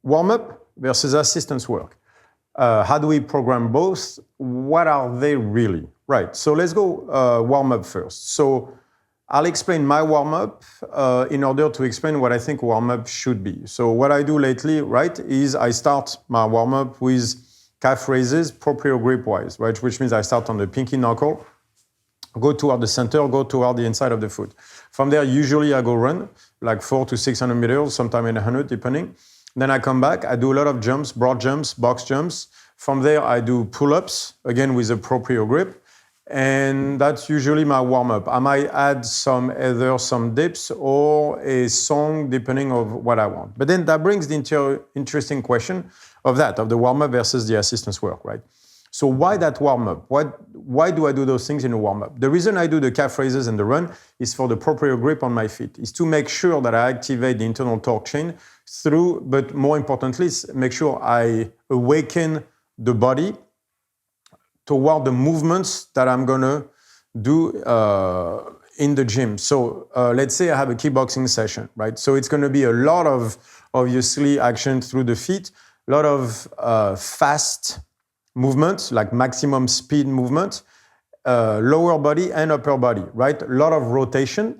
warm-up versus assistance work. How do we program both? What are they really? Right, so let's go warm-up first. So I'll explain my warm-up in order to explain what I think warm-up should be. So what I do lately, right, is I start my warm-up with calf raises, proprio grip-wise, right, which means I start on the pinky knuckle, go toward the center, go toward the inside of the foot. From there, usually I go run, like 400 to 600 meters, sometime in 100, depending. Then I come back, I do a lot of jumps, broad jumps, box jumps. From there, I do pull-ups, again with a proprio grip. And that's usually my warm-up. I might add either some dips or a song, depending on what I want. But then that brings the interesting question of the warm-up versus the assistance work, right? So why that warm-up? Why do I do those things in a warm-up? The reason I do the calf raises and the run is for the proprio grip on my feet, is to make sure that I activate the internal torque chain through, but more importantly, make sure I awaken the body toward the movements that I'm gonna do in the gym. So let's say I have a kickboxing session, right? So it's gonna be a lot of, obviously, action through the feet, a lot of fast movement, like maximum speed movement, lower body and upper body, right? A lot of rotation,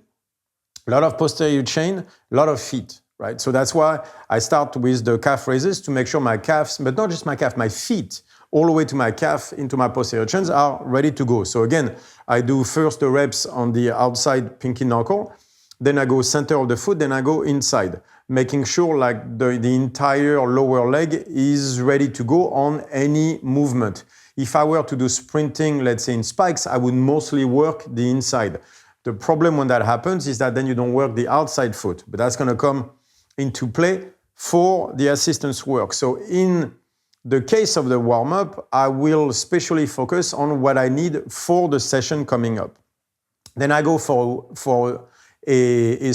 a lot of posterior chain, a lot of feet, right? So that's why I start with the calf raises to make sure my calves, but not just my calf, my feet, all the way to my calf, into my posterior chains are ready to go. So again, I do first the reps on the outside pinky knuckle, then I go center of the foot, then I go inside, making sure like the entire lower leg is ready to go on any movement. If I were to do sprinting, let's say in spikes, I would mostly work the inside. The problem when that happens is that then you don't work the outside foot, but that's gonna come into play for the assistance work. So in the case of the warm-up, I will especially focus on what I need for the session coming up. Then I go for a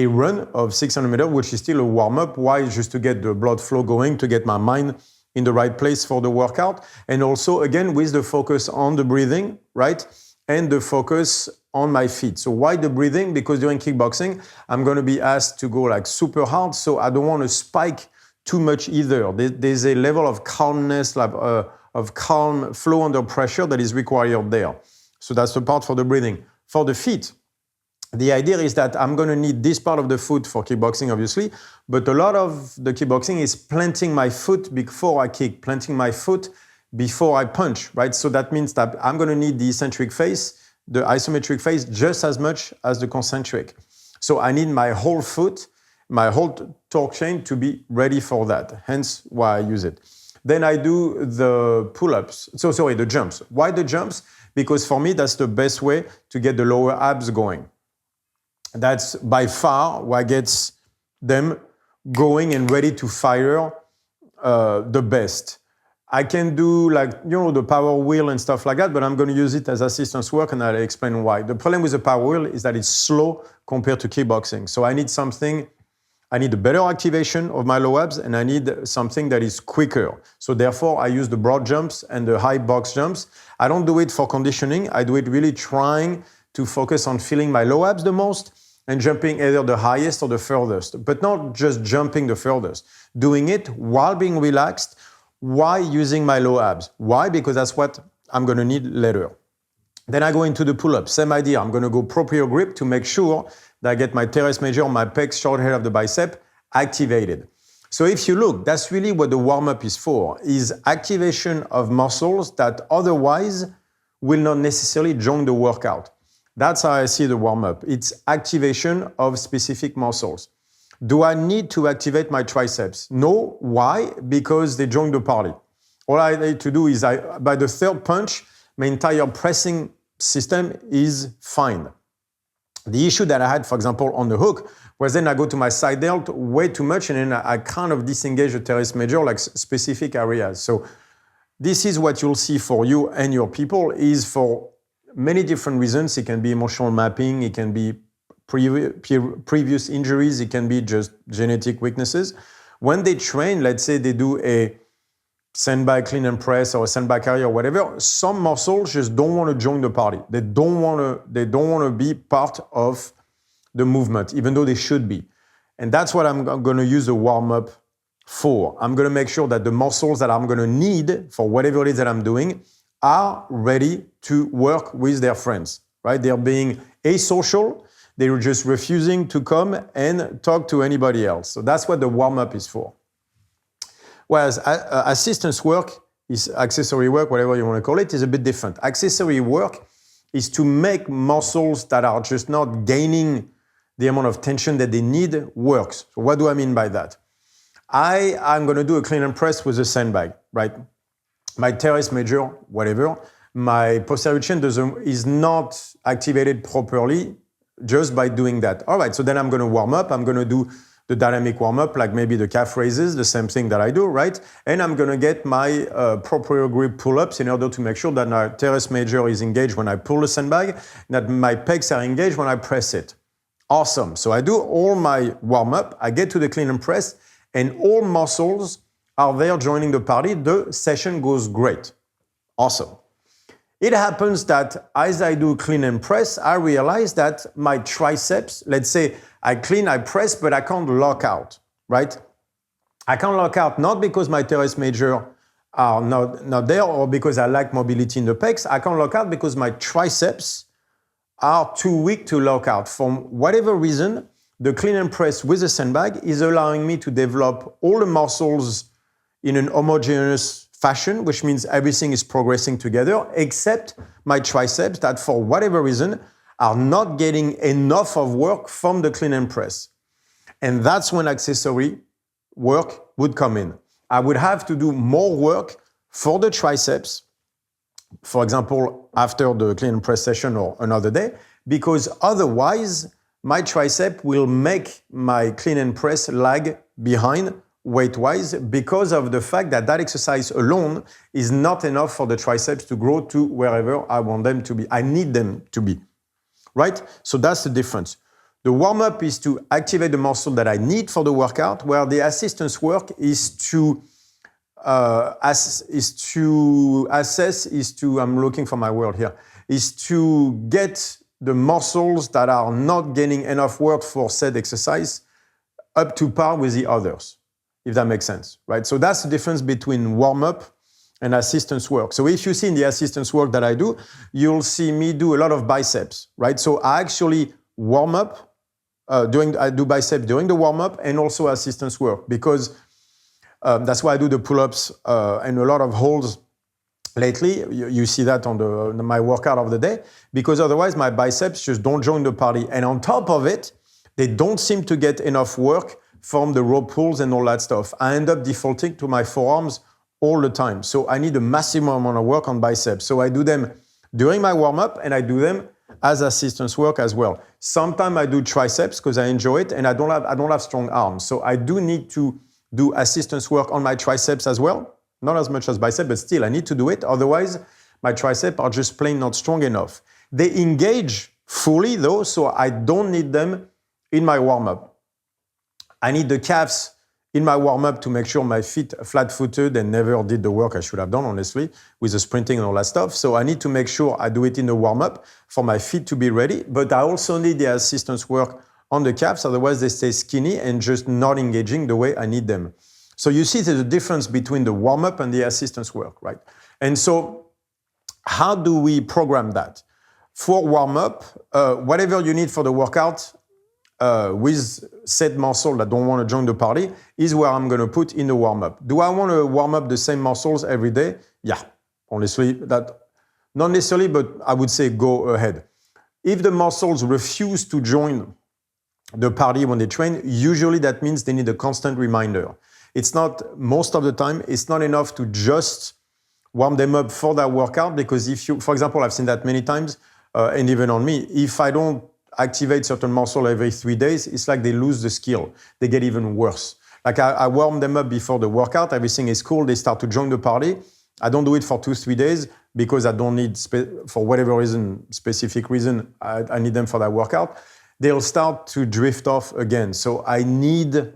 run of 600 meters, which is still a warm-up. Why? Just to get the blood flow going, to get my mind in the right place for the workout. And also, again, with the focus on the breathing, right? And the focus on my feet. So why the breathing? Because during kickboxing, I'm going to be asked to go like super hard, so I don't want to spike too much either. There's a level of calmness, like, of calm flow under pressure that is required there. So that's the part for the breathing. For the feet, the idea is that I'm going to need this part of the foot for kickboxing, obviously, but a lot of the kickboxing is planting my foot before I kick, planting my foot before I punch, right? So that means that I'm going to need the eccentric face, the isometric face, just as much as the concentric. So I need my whole foot, my whole torque chain to be ready for that, hence why I use it. Then I do the pull-ups, the jumps. Why the jumps? Because for me, that's the best way to get the lower abs going. That's by far what gets them going and ready to fire the best. I can do the power wheel and stuff like that, but I'm going to use it as assistance work, and I'll explain why. The problem with the power wheel is that it's slow compared to kickboxing. So I need a better activation of my low abs, and I need something that is quicker. So therefore, I use the broad jumps and the high box jumps. I don't do it for conditioning. I do it really trying to focus on feeling my low abs the most and jumping either the highest or the furthest, but not just jumping the furthest. Doing it while being relaxed, while using my low abs. Why? Because that's what I'm going to need later. Then I go into the pull-up. Same idea. I'm going to go proprio grip to make sure that I get my teres major, my pecs, short head of the bicep activated. So if you look, that's really what the warm-up is for, is activation of muscles that otherwise will not necessarily join the workout. That's how I see the warm-up. It's activation of specific muscles. Do I need to activate my triceps? No. Why? Because they join the party. All I need to do is, by the third punch, my entire pressing system is fine. The issue that I had, for example, on the hook, was then I go to my side delt way too much, and then I kind of disengage the teres major, like specific areas. So this is what you'll see for you and your people, is for many different reasons. It can be emotional mapping, it can be previous injuries, it can be just genetic weaknesses. When they train, let's say they do a sandbag clean and press or a sandbag carry or whatever, some muscles just don't want to join the party. They don't want to be part of the movement, even though they should be. And that's what I'm going to use the warm-up for. I'm going to make sure that the muscles that I'm going to need for whatever it is that I'm doing are ready to work with their friends, right? They're being asocial. They're just refusing to come and talk to anybody else. So that's what the warm-up is for. Whereas assistance work is accessory work, whatever you want to call it, is a bit different. Accessory work is to make muscles that are just not gaining the amount of tension that they need works. So what do I mean by that? I'm going to do a clean and press with a sandbag, right? My teres major, whatever, my posterior chain is not activated properly just by doing that. All right, so then I'm going to warm up. I'm going to do the dynamic warm-up, like maybe the calf raises, the same thing that I do, right? And I'm going to get my proper grip pull-ups in order to make sure that my teres major is engaged when I pull the sandbag, that my pecs are engaged when I press it. Awesome. So I do all my warm-up, I get to the clean and press, and all muscles are there joining the party. The session goes great. Awesome. It happens that as I do clean and press, I realize that my triceps, let's say I clean, I press, but I can't lock out, right? I can't lock out not because my teres major are not there or because I lack mobility in the pecs. I can't lock out because my triceps are too weak to lock out. For whatever reason, the clean and press with a sandbag is allowing me to develop all the muscles in an homogeneous fashion, which means everything is progressing together, except my triceps that for whatever reason are not getting enough of work from the clean and press. And that's when accessory work would come in. I would have to do more work for the triceps, for example, after the clean and press session or another day, because otherwise my tricep will make my clean and press lag behind weight-wise because of the fact that that exercise alone is not enough for the triceps to grow to wherever I want them to be. I need them to be, right? So that's the difference. The warm-up is to activate the muscle that I need for the workout, where the assistance work is to I'm looking for my word here, is to get the muscles that are not getting enough work for said exercise up to par with the others, if that makes sense, right? So that's the difference between warm-up and assistance work. So if you see in the assistance work that I do, you'll see me do a lot of biceps, right? So I actually warm up, I do biceps during the warm-up and also assistance work because that's why I do the pull-ups and a lot of holds lately. You see that on my workout of the day, because otherwise my biceps just don't join the party. And on top of it, they don't seem to get enough work from the rope pulls and all that stuff. I end up defaulting to my forearms all the time. So I need a massive amount of work on biceps. So I do them during my warm-up and I do them as assistance work as well. Sometimes I do triceps because I enjoy it and I don't have strong arms. So I do need to do assistance work on my triceps as well. Not as much as bicep, but still I need to do it. Otherwise, my triceps are just plain not strong enough. They engage fully though, so I don't need them in my warm-up. I need the calves in my warm-up to make sure my feet are flat-footed and never did the work I should have done, honestly, with the sprinting and all that stuff. So I need to make sure I do it in the warm-up for my feet to be ready. But I also need the assistance work on the calves, otherwise they stay skinny and just not engaging the way I need them. So you see there's a difference between the warm-up and the assistance work, right? And so how do we program that? For warm-up, whatever you need for the workout, with set muscle that don't want to join the party is where I'm going to put in the warm-up. Do I want to warm up the same muscles every day? Yeah, honestly, that not necessarily, but I would say go ahead. If the muscles refuse to join the party when they train, usually that means they need a constant reminder. It's not, most of the time, it's not enough to just warm them up for that workout, because if you, for example, I've seen that many times, and even on me, if I don't activate certain muscle every 3 days, it's like they lose the skill. They get even worse. Like I warm them up before the workout, everything is cool, they start to join the party. I don't do it for 2-3 days because I don't need, for whatever reason, specific reason, I need them for that workout. They'll start to drift off again. So I need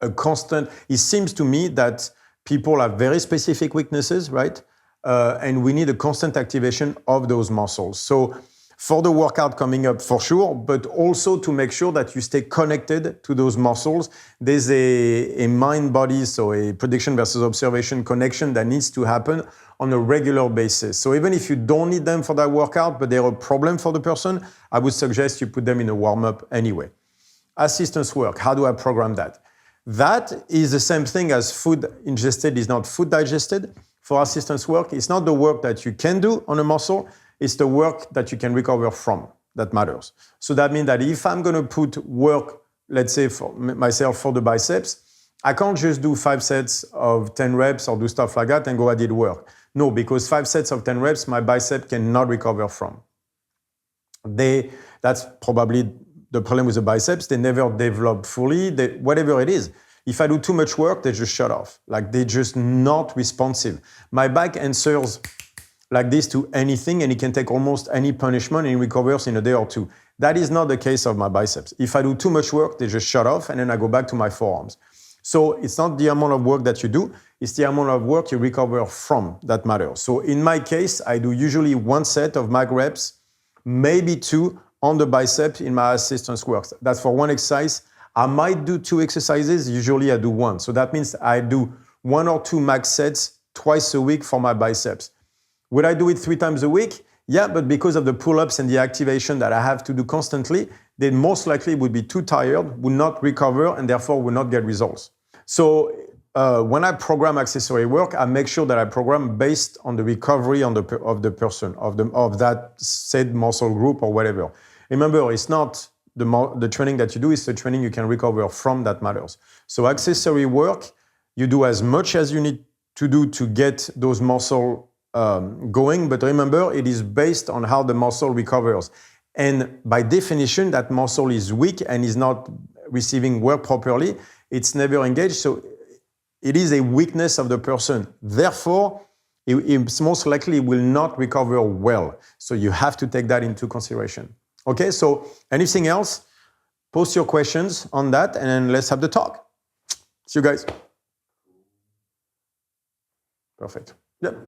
a constant, it seems to me that people have very specific weaknesses, right? And we need a constant activation of those muscles. So for the workout coming up for sure, but also to make sure that you stay connected to those muscles. There's a mind-body, so a prediction versus observation connection that needs to happen on a regular basis. So even if you don't need them for that workout, but they're a problem for the person, I would suggest you put them in a warm-up anyway. Assistance work, how do I program that? That is the same thing as food ingested is not food digested. For assistance work, it's not the work that you can do on a muscle, it's the work that you can recover from that matters. So that means that if I'm going to put work, let's say for myself for the biceps, I can't just do 5 sets of 10 reps or do stuff like that and go, I did work. No, because 5 sets of 10 reps, my bicep cannot recover from. That's probably the problem with the biceps. They never develop fully, whatever it is. If I do too much work, they just shut off. Like they're just not responsive. My back answers like this to anything, and it can take almost any punishment and it recovers in a day or two. That is not the case of my biceps. If I do too much work, they just shut off, and then I go back to my forearms. So it's not the amount of work that you do, it's the amount of work you recover from that matters. So in my case, I do usually 1 set of mag reps, maybe 2 on the bicep in my assistance works. That's for 1 exercise. I might do 2 exercises, usually I do 1. So that means I do 1 or 2 max sets twice a week for my biceps. Would I do it 3 times a week? Yeah, but because of the pull-ups and the activation that I have to do constantly, they most likely would be too tired, would not recover, and therefore would not get results. So when I program accessory work, I make sure that I program based on the recovery of the person, of that said muscle group or whatever. Remember, it's not the training that you do, it's the training you can recover from that matters. So accessory work, you do as much as you need to do to get those muscles going, but remember, it is based on how the muscle recovers. And by definition, that muscle is weak and is not receiving work properly. It's never engaged, so it is a weakness of the person. Therefore, it most likely will not recover well. So you have to take that into consideration. Okay, so anything else? Post your questions on that and then let's have the talk. See you guys. Perfect. Yep.